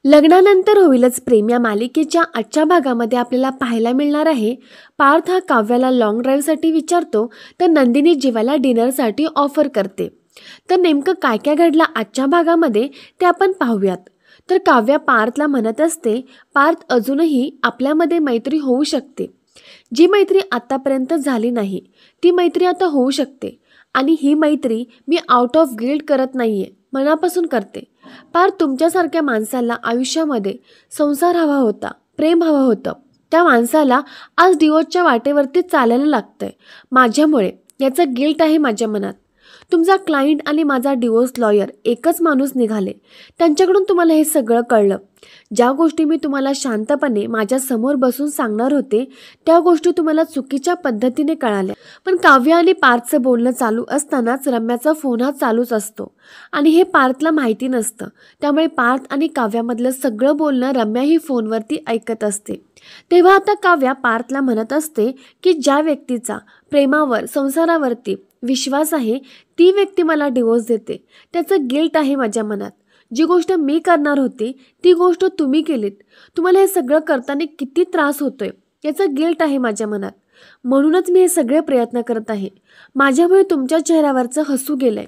लग्नानंतर होईलच प्रेम या मालिकेच्या आजच्या भागामध्ये आपल्याला पाहायला मिळणार आहे, पार्थ हा काव्याला लॉंग ड्राईव्हसाठी विचारतो तर नंदिनी जीवाला डिनरसाठी ऑफर करते. तर नेमकं काय काय घडलं आजच्या भागामध्ये ते आपण पाहूयात. तर काव्या पार्थला म्हणत असते, पार्थ अजूनही आपल्यामध्ये मैत्री होऊ शकते. जी मैत्री आतापर्यंत झाली नाही ती मैत्री आता होऊ शकते आणि ही मैत्री मी आउट ऑफ गिल्ट करत नाहीये, मनापासून करते. पार्थ, तुमच्यासारख्या माणसाला आयुष्यामध्ये संसार हवा होता, प्रेम हवं होतं. त्या माणसाला आज डिवोर्सच्या वाटेवरती चालायला लागतंय माझ्यामुळे. याचं गिल्ट आहे माझ्या मनात. तुमचा क्लायंट आणि माझा डिवोर्स लॉयर एकच माणूस निघाले. त्यांच्याकडून तुम्हाला हे सगळं कळलं. ज्या गोष्टी मी तुम्हाला शांतपणे माझ्यासमोर बसून सांगणार होते त्या गोष्टी तुम्हाला चुकीच्या पद्धतीने कळाल्या. पण काव्य आणि पार्थचं बोलणं चालू असतानाच रम्याचा फोन हा चालूच असतो आणि हे पार्थला माहिती नसतं. त्यामुळे पार्थ आणि काव्यामधलं सगळं बोलणं रम्या ही फोनवरती ऐकत असते. तेव्हा आता काव्या पार्थला म्हणत असते की ज्या व्यक्तीचा प्रेमावर, संसारावरती विश्वास आहे ती व्यक्ती मला डिवोर्स देते. त्याचं गिल्ट आहे माझ्या मनात. जी गोष्ट मी करणार होती ती गोष्ट तुम्ही केलीत. तुम्हाला हे सगळं करताना किती त्रास होतोय याचं गिल्ट आहे माझ्या मनात. म्हणूनच मी हे सगळे प्रयत्न करत आहे. माझ्यामुळे तुमच्या चेहऱ्यावरचं हसू गेलंय.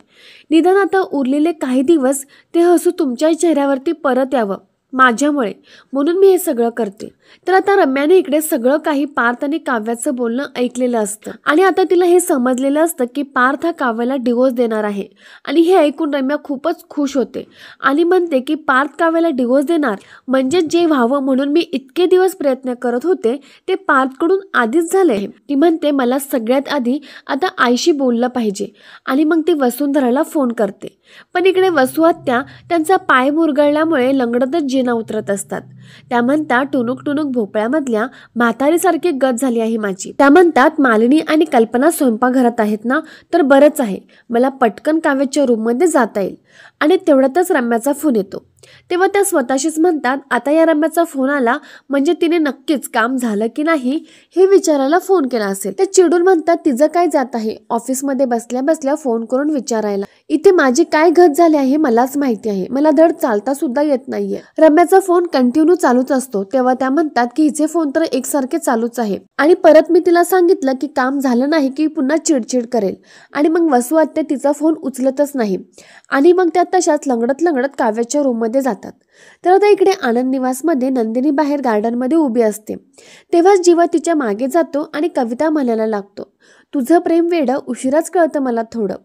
निदान आता उरलेले काही दिवस ते हसू तुमच्या चेहऱ्यावरती परत यावं माझ्यामुळे, म्हणून मी हे सगळं करते. तर आता रम्याने इकडे सगळं काही पार्थ आणि काव्याचं बोलणं ऐकलेलं असतं आणि आता तिला हे समजलेलं असतं की पार्थ हा काव्याला डिवोर्स देणार आहे. आणि हे ऐकून रम्या खूपच खुश होते आणि म्हणते की पार्थ काव्याला डिवोर्स देणार म्हणजे जे व्हावं म्हणून मी इतके दिवस प्रयत्न करत होते ते पार्थकडून आधीच झालंय. ती म्हणते मला सगळ्यात आधी आता आईशी बोललं पाहिजे आणि मग ती वसुंधराला फोन करते. पण इकडे वसु आत्या त्यांचा पाय मुरगळल्यामुळे लंगडतच जिना उतरत असतात. त्या म्हणतात, टुनुक टुनुक भोपळ्यामधल्या म्हातारीसारखी गत झाली आहे माझी. त्या म्हणतात, मालिनी आणि कल्पना स्वयंपाकघरात आहेत ना, तर बरंच आहे, मला पटकन काव्याच्या रूममध्ये जाता येईल. आणि तेवढ्यातच रम्याचा फोन येतो. तेव्हा त्या स्वतःशीच म्हणतात, आता या रम्याचा फोन आला म्हणजे तिने नक्कीच काम झालं की नाही हे विचारायला फोन केला असेल. ते चिडून म्हणतात, तिचं काय जात आहे ऑफिसमध्ये बसल्या बसल्या फोन करून विचारायला. इथे माझी काय घट झाली आहे मलाच माहिती आहे. मला धड चालता सुद्धा येत नाहीये. रम्याचा फोन कंटिन्यू चालूच असतो. तेव्हा त्या म्हणतात की हिचे फोन तर एकसारखे चालूच आहे आणि परत मी तिला सांगितलं की काम झालं नाही की पुन्हा चिडचिड करेल. आणि मग वसु आत्या तिचा फोन उचलतच नाही आणि मग त्या तशाच लंगडत लंगडत काव्याच्या रूममध्ये जातात. तर आता इकडे आनंद निवासमध्ये नंदिनी बाहेर गार्डनमध्ये उभी असते. तेव्हाच जीवा तिच्या मागे जातो आणि कविता म्हणायला लागतो, तुझं प्रेम वेडं उशिराच कळतं मला थोडं.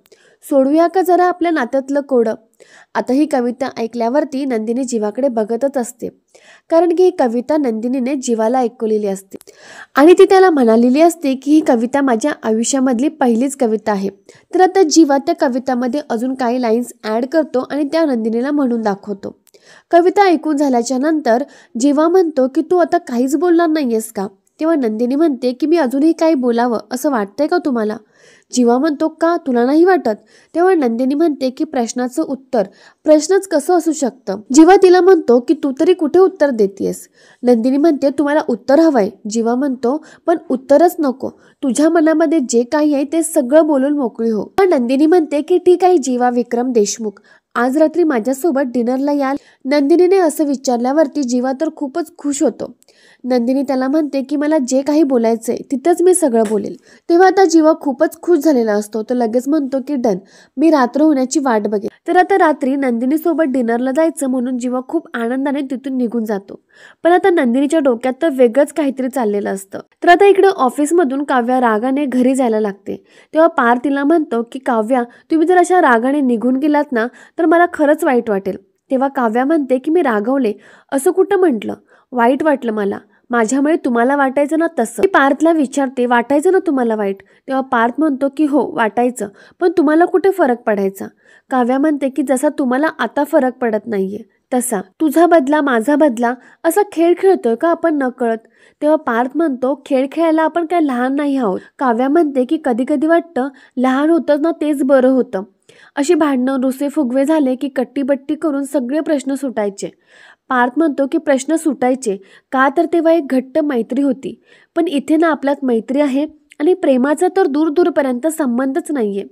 सोडूया का जरा आपल्या नात्यातलं कोडं. आता ही कविता ऐकल्यावरती नंदिनी जीवाकडे बघतच असते, कारण की ही कविता नंदिनीने जीवाला ऐकवलेली असते आणि ती त्याला म्हणालेली असते की ही कविता माझ्या आयुष्यामधली पहिलीच कविता आहे. तर आता जीवा त्या कवितामध्ये अजून काही लाईन्स ॲड करतो आणि त्या नंदिनीला म्हणून दाखवतो. कविता ऐकून झाल्याच्या नंतर जीवा म्हणतो की तू आता काहीच बोलणार नाहीयेस का. तेव्हा नंदिनी म्हणते की मी अजूनही काही बोलावं असं वाटतंय का तुम्हाला. जीवा म्हणतो, का तुला नाही वाटत. तेव्हा नंदिनी म्हणते की प्रश्नाचं उत्तर प्रश्नच कसं असू शकतं. जीवा तिला म्हणतो की तू तरी कुठे उत्तर देतेस. नंदिनी म्हणते, तुम्हाला उत्तर हवंय. जीवा म्हणतो, पण उत्तरच नको, तुझ्या मनामध्ये जे काही आहे ते सगळं बोलून मोकळी हो. नंदिनी म्हणते की ठीक आहे जीवा विक्रम देशमुख, आज रात्री माझ्यासोबत डिनरला याल. नंदिनीने असं विचारल्यावरती जीवा तर खूपच खुश होतो. नंदिनी त्याला म्हणते की मला जे काही बोलायचंय तिथंच मी सगळं बोलेल. तेव्हा आता जीवा खूपच खुश झालेला असतो. तो लगेच म्हणतो की डन, मी रात्र होण्याची वाट बघेल. तर आता रात्री नंदिनी सोबत डिनरला जायचं म्हणून जीवा खूप आनंदाने तिथून निघून जातो. पण आता नंदिनीच्या डोक्यात तर वेगळंच काहीतरी चाललेलं असतं. तर आता इकडे ऑफिसमधून काव्या रागाने घरी जायला लागते. तेव्हा पार्थ तिला म्हणतो की काव्या, तुम्ही जर अशा रागाने निघून गेलात ना तर मला खरंच वाईट वाटेल. तेव्हा काव्या म्हणते की मी रागवले असं कुठं म्हटलं, वाईट वाटलं मला, माझ्यामुळे तुम्हाला वाटायचं ना तसं. पार्थला विचारते, वाटायचं ना तुम्हाला वाईट. तेव्हा पार्थ म्हणतो की हो वाटायचं, पण तुम्हाला कुठे फरक पडायचा. काव्या म्हणते की जसा तुम्हाला आता फरक पडत नाहीये तसा तुझा बदला माझा बदला असा खेळ खेळतोय का आपण नकळत. तेव्हा पार्थ म्हणतो, खेळ खेळायला आपण काय लहान नाही आहोत. काव्या म्हणते की कधी कधी वाटतं लहान होतं ना तेच बरं होतं. अशी भांडणं रुसे फुगवे झाले की कट्टीबट्टी करून सगळे प्रश्न सुटायचे. पार्थ म्हणतो की प्रश्न सुटायचे का, तर तेव्हा एक घट्ट मैत्री होती. पण इथे ना आपल्यात मैत्री आहे आणि प्रेमाचा तर दूर दूरपर्यंत संबंधच नाहीये.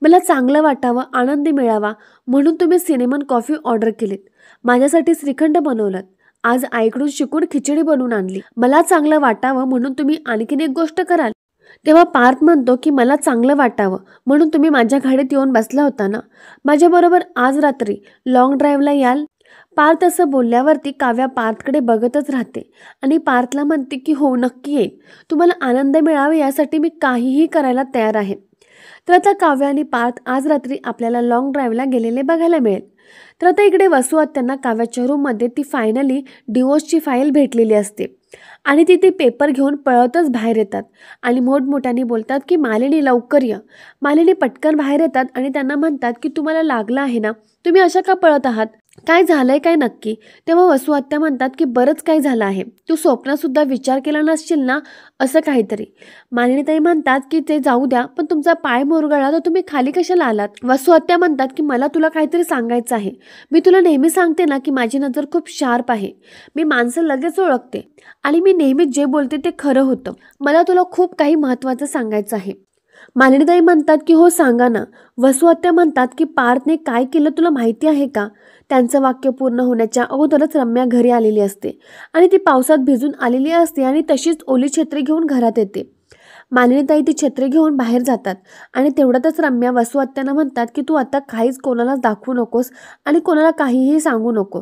मला चांगलं वाटावं, आनंद मिळावा म्हणून तुम्ही सिनेमन कॉफी ऑर्डर केलीत. माझ्यासाठी श्रीखंड बनवलं, आज आईकडून शिकून खिचडी बनवून आणली, मला चांगलं वाटावं म्हणून तुम्ही आणखीन एक गोष्ट कराल. तेव्हा पार्थ म्हणतो की मला चांगलं वाटावं म्हणून तुम्ही माझ्या गाडीत येऊन बसला होता ना, माझ्याबरोबर आज रात्री लॉंग ड्राईव्हला याल. पार्थ असं बोलल्यावरती काव्या पार्थकडे बघतच राहते आणि पार्थला म्हणते की हो, नक्की येईल, तुम्हाला आनंद मिळावा यासाठी मी काहीही करायला तयार आहे. तर आता काव्या आणि पार्थ आज रात्री आपल्याला लॉंग ड्राईव्हला गेलेले बघायला मिळेल. तर आता इकडे वसू आत्यांना काव्याच्या रूममध्ये ती फायनली डिवोर्सची फाईल भेटलेली असते आणि ती पेपर घेऊन पळतच बाहेर येतात आणि मोठमोठ्याने बोलतात की मालिनी लवकर या. मालिनी पटकन बाहेर येतात आणि त्यांना म्हणतात की तुम्हाला लागलं आहे ना, तुम्ही अशा का पळत आहात, काय झालंय काय नक्की. तेव्हा वसू आत्या म्हणतात की बरंच काय झालं आहे, तू स्वप्नातसुद्धा विचार केला नसशील ना, असं काहीतरी. मालिनीताई म्हणतात की ते जाऊ द्या, पण तुमचा पाय मुरगळला तर तुम्ही खाली कशाला आलात. वसू आत्या म्हणतात की मला तुला काहीतरी सांगायचं आहे, मी तुला नेहमी सांगते ना की माझी नजर खूप शार्प आहे, मी माणसं लगेच ओळखते आणि मी नेहमी जे बोलते ते खरं होतं, मला तुला खूप काही महत्त्वाचं सांगायचं आहे. मालिनीताई म्हणतात की हो सांगा ना. वसू आत्या म्हणतात की पार्थने काय केलं तुला माहिती आहे का. त्यांचं वाक्य पूर्ण होण्याच्या अगोदरच रम्या घरी आलेली असते आणि ती पावसात भिजून आलेली असते आणि तशीच ओली छत्री घेऊन घरात येते. मालिनीताई ती छत्री घेऊन बाहेर जातात आणि तेवढ्यातच रम्या वसू आत्यांना म्हणतात की तू आता काहीच कोणाला दाखवू नकोस आणि कोणाला काहीही सांगू नको.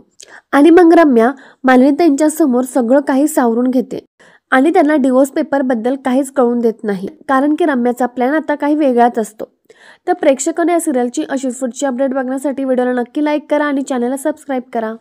आणि मग रम्या मालिनीताईंच्या समोर सगळं काही सावरून घेते आणि त्यांना डिवोर्स पेपरबद्दल काहीच कळून देत नाही, कारण की रम्याचा प्लॅन आता काही वेगळाच असतो. तर प्रेक्षकांना या सिरियलची अशी पुढची अपडेट बघण्यासाठी व्हिडिओला नक्की लाईक करा आणि चॅनलला सबस्क्राईब करा.